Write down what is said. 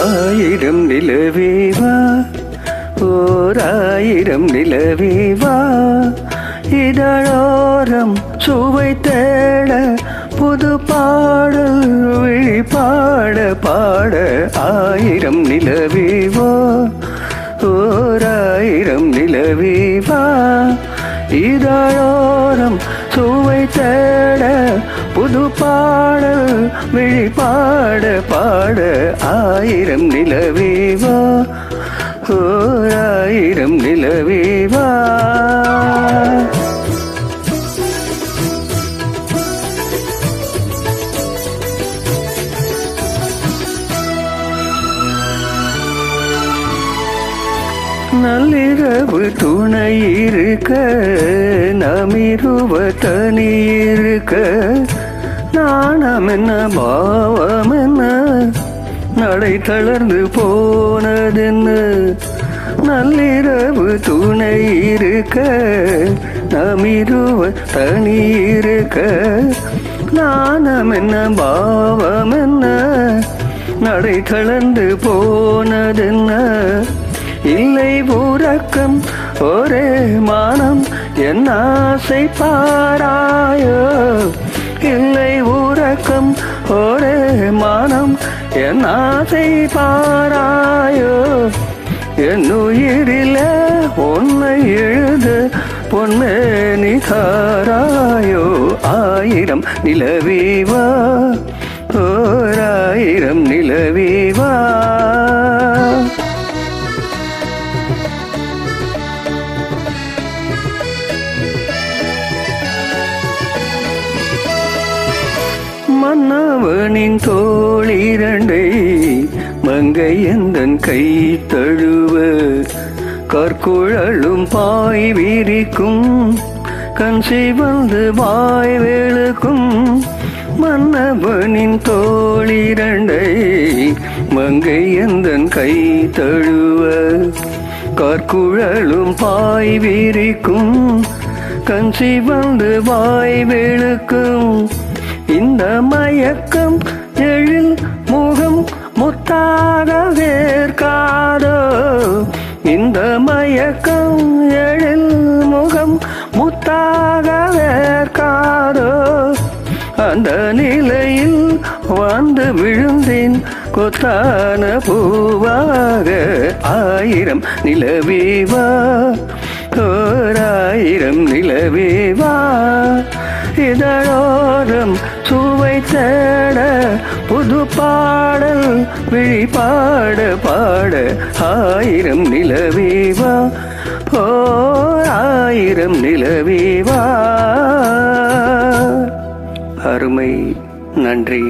ஆயிரம் நிலவேவா, ஓர் ஆயிரம் நிலவேவா, இதழோரம் சுவை தேட புது பாடல் விழி பாட பாட. ஆயிரம் நிலவேவா, ஓர் ஆயிரம் நிலவேவா, இதழோரம் சுவை தேட புது பாடல் விழி பாட பாட. ஆயிரம் நிலவேவா, ஓர் ஆயிரம் நிலவேவா. நள்ளிரவு துணை இருக்க, நமிருவ தனி இருக்க, நாணம் என்ன பாவம் என்ன, நடை தளர்ந்து போனதென்ன. நள்ளிரவு துணை இருக்க, நமிருவ தனி இருக்க, நாணம் என்ன பாவம் என்ன, நடை தளர்ந்து போனதென்ன. இல்லை உறக்கம் ஒரே மானம் என் ஆசை பாராயோ, இல்லை உறக்கம் ஒரே மானம் என் ஆசை பாராயோ. என் உயிரில உன்னை எழுது பொன்னே நிகாராயோ. ஆயிரம் நிலவேவா, ஓர் ஆயிரம் நிலவேவா. மன்னவனின் தோளிரண்டை மங்கை எந்தன் கை தழுவ, கற்குழலும் பாய் விரிக்கும் கண் சிவந்து வாய் வெளுக்கும். மன்னவனின் தோளிரண்டை மங்கை எந்தன் கை தழுவ, கற்குழலும் பாய் விரிக்கும் கண் சிவந்து வாய் வெளுக்கும். இந்த மயக்கம் எழில் முகம் முத்தாக வேர்க்காதோ, இந்த மயக்கம் எழில் முகம் முத்தாக வேர்க்காதோ. அந்த நிலையில் வந்து விழுந்தேன் கொத்தான பூவாக. ஆயிரம் நிலவேவா, ஓர் ஆயிரம் நிலவேவா, இதழோரம் சுவை தேட புது பாடல் விழி பாட பாட. ஆயிரம் நிலவேவா, ஓர் ஆயிரம் நிலவேவா. அருமை, நன்றி.